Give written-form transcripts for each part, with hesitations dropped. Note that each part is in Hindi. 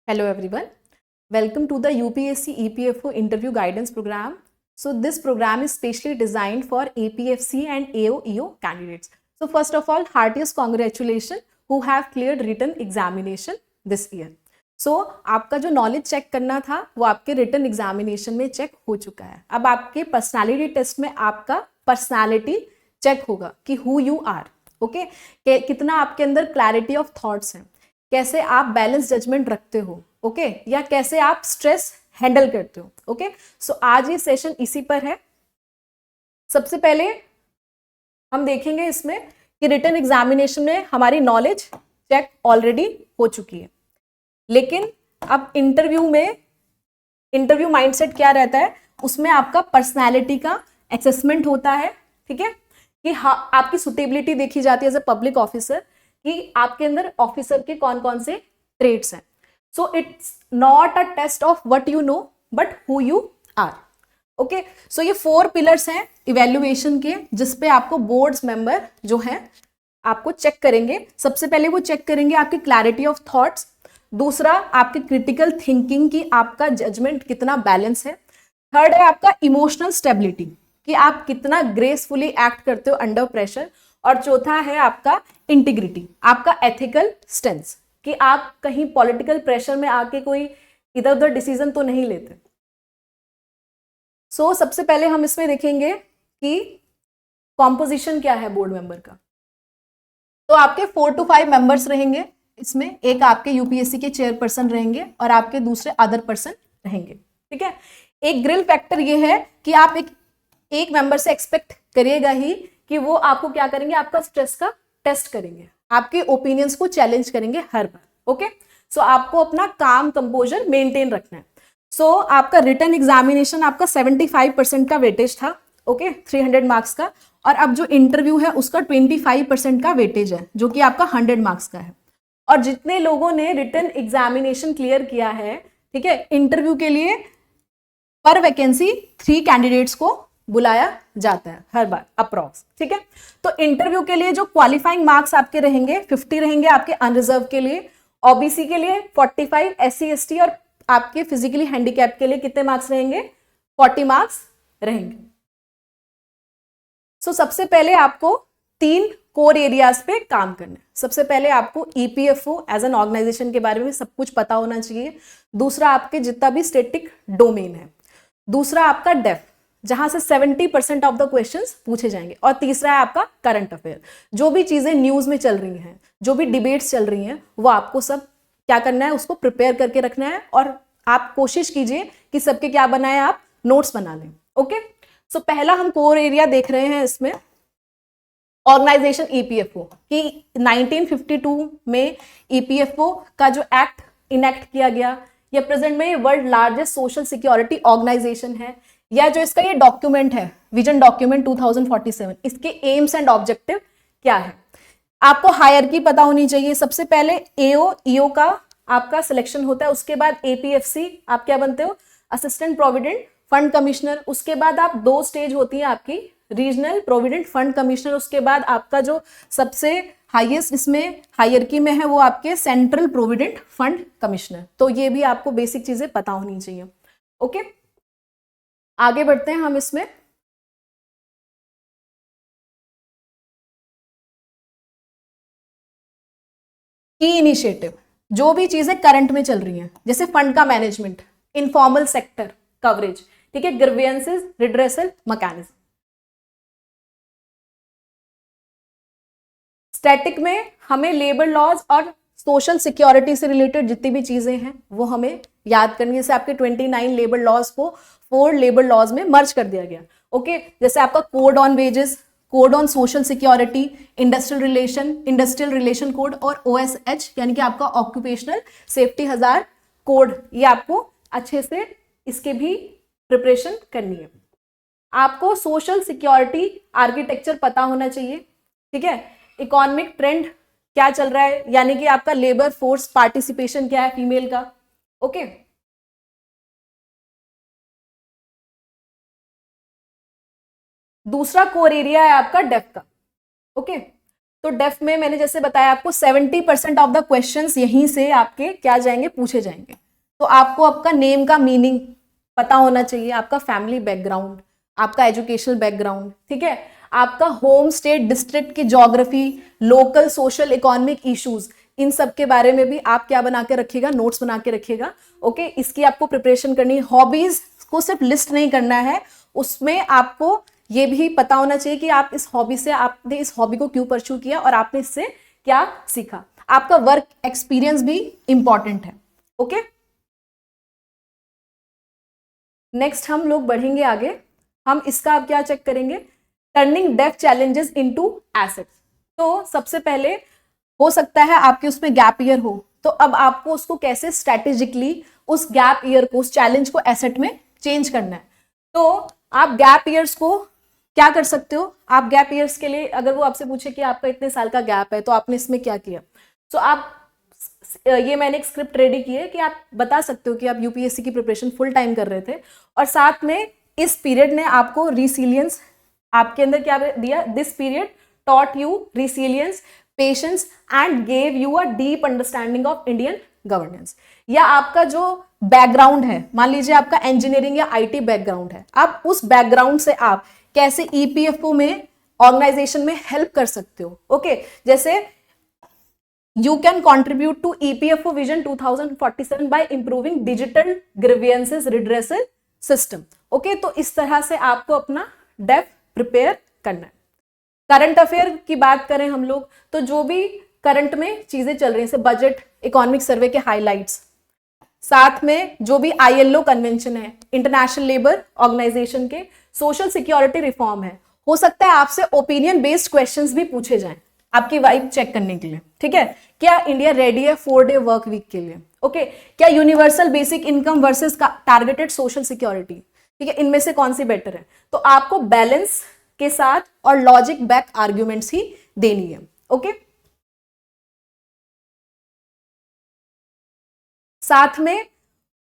Hello everyone. Welcome to the UPSC EPFO interview guidance program. So this program is specially designed for APFC and AO/EO candidates. So first of all, heartiest congratulations who have cleared written examination this year. So आपका जो नॉलेज चेक करना था वो आपके रिटन एग्जामिनेशन में चेक हो चुका है. अब आपके पर्सनालिटी टेस्ट में आपका पर्सनालिटी चेक होगा कि हु यू आर. ओके, कितना आपके अंदर क्लैरिटी ऑफ थॉट्स हैं, कैसे आप बैलेंस जजमेंट रखते हो, ओके, या कैसे आप स्ट्रेस हैंडल करते हो. ओके, सो आज ये सेशन इसी पर है. सबसे पहले हम देखेंगे इसमें कि रिटन एग्जामिनेशन में हमारी नॉलेज चेक ऑलरेडी हो चुकी है, लेकिन अब इंटरव्यू में इंटरव्यू माइंडसेट क्या रहता है, उसमें आपका पर्सनैलिटी का असेसमेंट होता है. ठीक है, कि हाँ, आपकी सुटेबिलिटी देखी जाती है एज ए पब्लिक ऑफिसर कि आपके अंदर ऑफिसर के कौन कौन से ट्रेड्स हैं. So it's not a test of what you know but who you are. Okay, so ये 4 पिलर्स हैं इवेल्युएशन के, जिसपे आपको बोर्ड्स मेंबर जो हैं आपको चेक करेंगे. सबसे पहले वो चेक करेंगे आपकी क्लैरिटी ऑफ थॉट्स. दूसरा, आपकी क्रिटिकल थिंकिंग की आपका जजमेंट कितना बैलेंस है. थर्ड है आपका इमोशनल स्टेबिलिटी, कि आप कितना ग्रेसफुली एक्ट करते हो अंडर प्रेशर. और चौथा है आपका इंटीग्रिटी, आपका एथिकल स्टेंस, कि आप कहीं पॉलिटिकल प्रेशर में आके कोई इधर उधर डिसीजन तो नहीं लेते. सो सबसे पहले हम इसमें देखेंगे कि कॉम्पोजिशन क्या है बोर्ड मेंबर का. तो आपके 4 to 5 मेंबर्स रहेंगे इसमें. एक आपके यूपीएससी के चेयरपर्सन रहेंगे और आपके दूसरे अदर पर्सन रहेंगे. ठीक है, एक ग्रिल फैक्टर ये है कि आप एक मेंबर से एक्सपेक्ट करिएगा ही कि वो आपको क्या करेंगे, आपका स्ट्रेस का टेस्ट करेंगे, आपके ओपिनियंस को चैलेंज करेंगे हर बार. ओके, सो आपको अपना काम कंपोजर मेंटेन रखना है. सो आपका रिटन एग्जामिनेशन आपका 75% का वेटेज था. ओके, 300 मार्क्स का. और अब जो इंटरव्यू है उसका 25% का वेटेज है, जो कि आपका 100 मार्क्स का है. और जितने लोगों ने रिटन एग्जामिनेशन क्लियर किया है, ठीक है, इंटरव्यू के लिए पर वैकेंसी 3 कैंडिडेट्स को बुलाया जाता है हर बार अप्रॉक्स. ठीक है, तो इंटरव्यू के लिए जो क्वालिफाइंग मार्क्स आपके रहेंगे 50 रहेंगे आपके अनरिजर्व के लिए, ओबीसी के लिए 45, एससी एसटी और आपके फिजिकली हैंडीकैप के लिए कितने मार्क्स रहेंगे, 40 मार्क्स रहेंगे. सो सबसे पहले आपको 3 कोर एरियाज पे काम करना है. सबसे पहले आपको ईपीएफओ एज एन ऑर्गेनाइजेशन के बारे में सब कुछ पता होना चाहिए. दूसरा, आपके जितना भी स्टैटिक डोमेन है. दूसरा, आपका डेफ, जहां से 70% ऑफ द क्वेश्चंस पूछे जाएंगे. और तीसरा है आपका करंट अफेयर, जो भी चीजें न्यूज में चल रही हैं, जो भी डिबेट्स चल रही हैं, वो आपको सब क्या करना है, उसको प्रिपेयर करके रखना है. और आप कोशिश कीजिए कि सबके क्या बनाए, आप नोट्स बना लें. ओके, सो पहला हम कोर एरिया देख रहे हैं इसमें ऑर्गेनाइजेशन ईपीएफओ की. 1952 में ईपीएफओ का जो एक्ट इनेक्ट किया गया, या प्रेजेंट में world largest social security organisation है, या जो इसका ये डॉक्यूमेंट है विजन डॉक्यूमेंट 2047, इसके एम्स एंड ऑब्जेक्टिव क्या है. आपको हायरकी पता होनी चाहिए. सबसे पहले एओ ईओ का आपका सिलेक्शन होता है, उसके बाद एपीएफसी आप क्या बनते हो, असिस्टेंट प्रोविडेंट फंड कमिश्नर. उसके बाद आप 2 स्टेज होती है आपकी, रीजनल प्रोविडेंट फंड कमिश्नर. उसके बाद आपका जो सबसे हाईएस्ट इसमें हायरकी में है वो आपके सेंट्रल प्रोविडेंट फंड कमिश्नर. तो ये भी आपको बेसिक चीजें पता होनी चाहिए. ओके, आगे बढ़ते हैं हम इसमें. की इनिशिएटिव, जो भी चीजें करंट में चल रही हैं, जैसे फंड का मैनेजमेंट, इनफॉर्मल सेक्टर कवरेज, ठीक है, ग्रीवियंसेस रिड्रेसल मैकेनिज्म. स्टैटिक में हमें लेबर लॉज और सोशल सिक्योरिटी से रिलेटेड जितनी भी चीजें हैं वो हमें याद करनी है. जैसे आपके 29 लेबर लॉज को 4 लेबर लॉज में मर्ज कर दिया गया. ओके, जैसे आपका code on wages, code on social security, industrial relation code और ओएसएच यानी कि आपका ऑक्यूपेशनल सेफ्टी हजार कोड. ये आपको अच्छे से इसके भी प्रिपरेशन करनी है. आपको सोशल सिक्योरिटी आर्किटेक्चर पता होना चाहिए. ठीक है, इकोनॉमिक ट्रेंड क्या चल रहा है, यानी कि आपका लेबर फोर्स पार्टिसिपेशन क्या है फीमेल का. ओके, दूसरा कोर एरिया है आपका डेफ का. ओके, तो डेफ में मैंने जैसे बताया आपको 70% ऑफ द क्वेश्चंस यहीं से आपके क्या जाएंगे, पूछे जाएंगे। तो आपको आपका नेम का मीनिंग पता होना चाहिए, आपका फैमिली बैकग्राउंड, आपका एजुकेशनल बैकग्राउंड, ठीक है, आपका होम स्टेट डिस्ट्रिक्ट की geography, local social economic issues, इन सब के बारे में भी आप क्या बना के रखिएगा, नोट्स बना के रखिएगा। ओके, इसकी आपको प्रिपरेशन करनी है। हॉबीज को सिर्फ लिस्ट नहीं करना है, उसमें आपको ये भी पता होना चाहिए कि आप इस हॉबी से, आपने इस हॉबी को क्यों परस्यू किया और आपने इससे क्या सीखा। आपका वर्क एक्सपीरियंस भी इंपॉर्टेंट है। ओके, नेक्स्ट हम लोग बढ़ेंगे आगे। हम इसका अब क्या चेक करेंगे, turning deaf challenges into assets. तो सबसे पहले हो सकता है आपके उसमें गैप ईयर हो, तो अब आपको उसको कैसे स्ट्रेटेजिकली उस गैप ईयर को, उस चैलेंज को एसेट में चेंज करना है। तो आप गैप ईयर्स को क्या कर सकते हो, आप गैप ईयर्स के लिए अगर वो आपसे पूछे कि आपका इतने साल का गैप है तो आपने इसमें क्या किया, तो आप ये मैंने एक स्क्रिप्ट रेडी की है कि आप बता सकते हो कि आप यूपीएससी की प्रिपरेशन फुल टाइम कर रहे थे और साथ में इस पीरियड ने आपको रिसिलियंस, आपके अंदर क्या दिया, this period taught you resilience, patience and gave you a deep understanding of Indian governance। या आपका जो बैकग्राउंड है, मान लीजिए आपका इंजीनियरिंग या आईटी बैकग्राउंड है, आप उस बैकग्राउंड से आप कैसे ईपीएफओ में, ऑर्गेनाइजेशन में हेल्प कर सकते हो। ओके, जैसे you can contribute to EPFO Vision 2047 by improving digital grievances redressal system। Okay, तो इस तरह से आपको अपना डेफ प्रिपेयर करना है। करंट अफेयर की बात करें हम लोग, तो जो भी करंट में चीजें चल रही हैं, जैसे बजट, इकोनॉमिक सर्वे के हाइलाइट्स, साथ में जो भी आईएलओ कन्वेंशन है, इंटरनेशनल लेबर ऑर्गेनाइजेशन के सोशल सिक्योरिटी रिफॉर्म है, हो सकता है आपसे ओपिनियन बेस्ड क्वेश्चंस भी पूछे जाएं आपकी वाइब चेक करने के लिए। ठीक है, क्या इंडिया रेडी है 4-day वर्क वीक के लिए? ओके, क्या universal basic income versus targeted social security, ठीक है, इनमें से कौन सी बेटर है? तो आपको बैलेंस के साथ और लॉजिक बैक आर्ग्यूमेंट्स ही देनी है। ओके, साथ में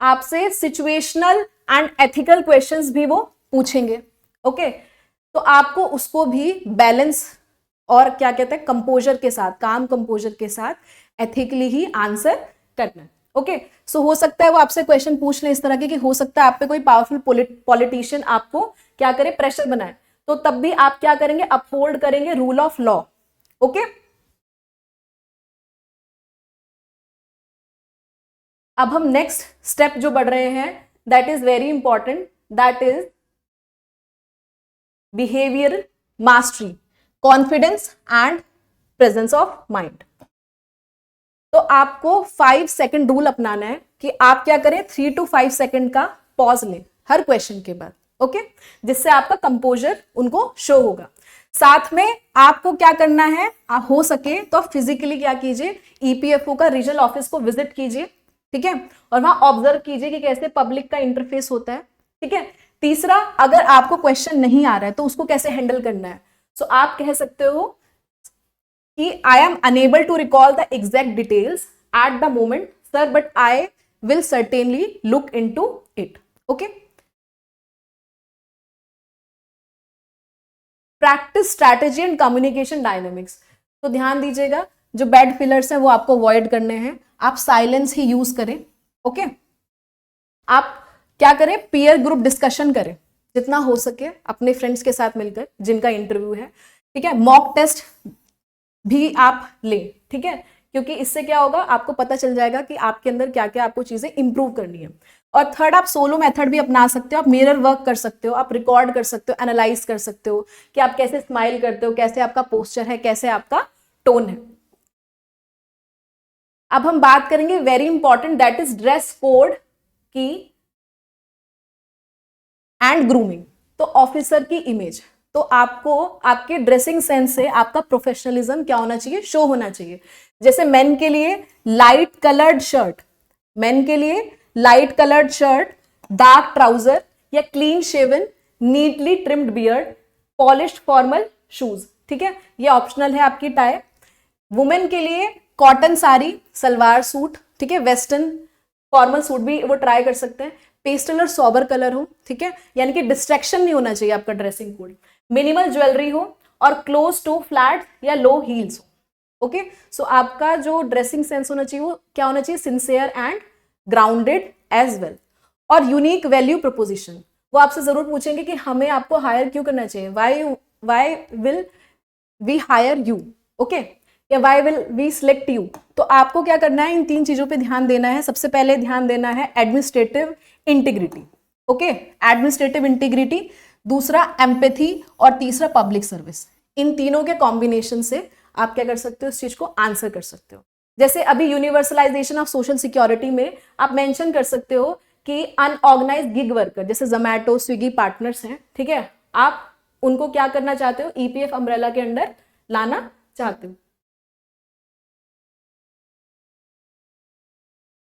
आपसे सिचुएशनल एंड एथिकल क्वेश्चंस भी वो पूछेंगे। ओके, तो आपको उसको भी बैलेंस और क्या कहते हैं, कंपोजर के साथ, काम कंपोजर के साथ एथिकली ही आंसर करना है। ओके, सो हो सकता है वो आपसे क्वेश्चन पूछ ले इस तरह के कि हो सकता है आप पे कोई पावरफुल पॉलिटिशियन आपको क्या करे, प्रेशर बनाए, तो तब भी आप क्या करेंगे, अपहोल्ड करेंगे रूल ऑफ लॉ। ओके, अब हम नेक्स्ट स्टेप जो बढ़ रहे हैं, that is very important, that is behaviour mastery, confidence and presence of mind. तो आपको 5 सेकंड रूल अपनाना है कि आप क्या करें, 3 to 5 सेकंड का पॉज लें हर क्वेश्चन के बाद। ओके, जिससे आपका कंपोजर उनको शो होगा। साथ में आपको क्या करना है, आप हो सके तो फिजिकली क्या कीजिए, ईपीएफओ का रीजनल ऑफिस को विजिट कीजिए, ठीक है, और वहां ऑब्जर्व कीजिए कि कैसे पब्लिक का इंटरफेस होता है। ठीक है, तीसरा, अगर आपको क्वेश्चन नहीं आ रहा है तो उसको कैसे हैंडल करना है। सो आप कह सकते हो कि I am unable to recall the exact details at the moment sir, but I will certainly look into it. Okay, practice strategy and communication dynamics. तो ध्यान दीजिएगा, जो बैड फिलर्स हैं वो आपको अवॉइड करने हैं, आप साइलेंस ही यूज करें। ओके, आप क्या करें, पीयर ग्रुप डिस्कशन करें जितना हो सके अपने फ्रेंड्स के साथ मिलकर जिनका इंटरव्यू है। ठीक है, मॉक टेस्ट भी आप लें, ठीक है, क्योंकि इससे क्या होगा, आपको पता चल जाएगा कि आपके अंदर क्या क्या आपको चीजें इंप्रूव करनी है। और थर्ड, आप सोलो मेथड भी अपना सकते हो, आप मिरर वर्क कर सकते हो, आप रिकॉर्ड कर सकते हो, एनालाइज कर सकते हो कि आप कैसे स्माइल करते हो, कैसे आपका पोस्चर है, कैसे आपका टोन है। अब हम बात करेंगे very important, that is dress code की एंड ग्रूमिंग। तो ऑफिसर की इमेज, तो आपको आपके ड्रेसिंग सेंस से आपका प्रोफेशनलिज्म क्या होना चाहिए, शो होना चाहिए। जैसे मेन के लिए लाइट कलर्ड शर्ट, मेन के लिए light coloured shirt, dark trouser या clean shaven neatly trimmed beard, polished formal shoes. ठीक है, ये ऑप्शनल है आपकी टाई। वुमेन के लिए कॉटन साड़ी, सलवार सूट, ठीक है, वेस्टर्न फॉर्मल सूट भी वो ट्राई कर सकते हैं, पेस्टल और सोबर कलर हो, ठीक है, यानी कि डिस्ट्रैक्शन नहीं होना चाहिए आपका ड्रेसिंग कोड, मिनिमल ज्वेलरी हो और क्लोज टू फ्लैट या लो हील्स हो। ओके, सो आपका जो ड्रेसिंग सेंस होना चाहिए वो क्या होना चाहिए, sincere and grounded as well. और यूनिक वैल्यू प्रपोजिशन, वो आपसे जरूर पूछेंगे कि हमें आपको हायर क्यों करना चाहिए, why will we hire you, okay, या why will we select you. तो आपको क्या करना है, इन 3 चीजों पे ध्यान देना है। सबसे पहले ध्यान देना है administrative integrity, okay, administrative integrity, दूसरा एम्पैथी और तीसरा पब्लिक सर्विस। इन तीनों के कॉम्बिनेशन से आप क्या कर सकते हो, इस चीज को आंसर कर सकते हो। जैसे अभी यूनिवर्सलाइजेशन ऑफ सोशल सिक्योरिटी में आप मेंशन कर सकते हो कि अनऑर्गेनाइज्ड गिग वर्कर जैसे जोमैटो स्विगी पार्टनर्स हैं, ठीक है, आप उनको क्या करना चाहते हो, ईपीएफ अम्ब्रेला के अंडर लाना चाहते हो।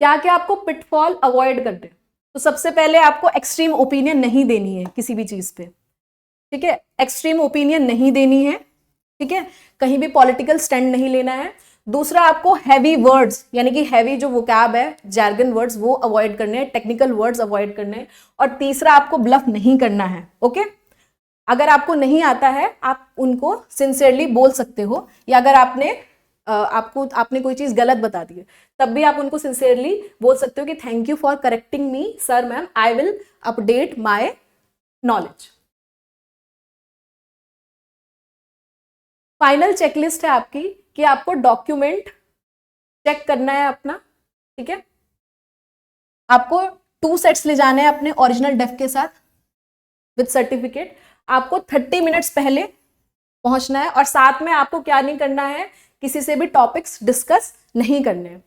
क्या क्या आपको पिटफॉल अवॉइड करते हैं, तो सबसे पहले आपको एक्सट्रीम ओपिनियन नहीं देनी है किसी भी चीज पे, ठीक है, एक्सट्रीम ओपिनियन नहीं देनी है, ठीक है, कहीं भी पॉलिटिकल स्टैंड नहीं लेना है। दूसरा, आपको हैवी वर्ड्स यानी कि हैवी जो वोकैब है, जैर्गन वर्ड्स, वो अवॉइड करने हैं, टेक्निकल वर्ड्स अवॉइड करने हैं। और तीसरा, आपको ब्लफ नहीं करना है, ओके। अगर आपको नहीं आता है आप उनको सिंसियरली बोल सकते हो, या अगर आपने कोई चीज गलत बता दी है तब भी आप उनको सिंसियरली बोल सकते हो कि thank you for correcting me sir ma'am, I will update my knowledge. Final checklist है आपकी कि आपको डॉक्यूमेंट चेक करना है अपना, ठीक है, आपको 2 सेट्स ले जाने हैं अपने ओरिजिनल डेफ के साथ विद सर्टिफिकेट। आपको 30 मिनट्स पहले पहुंचना है और साथ में आपको क्या नहीं करना है, किसी से भी टॉपिक्स डिस्कस नहीं करने हैं।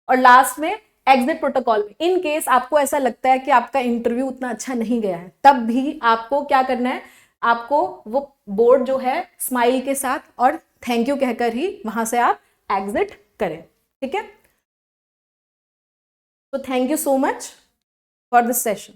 और लास्ट में एग्जिट प्रोटोकॉल में इन केस आपको ऐसा लगता है कि आपका इंटरव्यू उतना अच्छा नहीं गया है, तब भी आपको क्या करना है, आपको वो बोर्ड जो है स्माइल के साथ और थैंक यू कहकर ही वहां से आप एग्जिट करें, ठीक है। तो thank you so much for this session.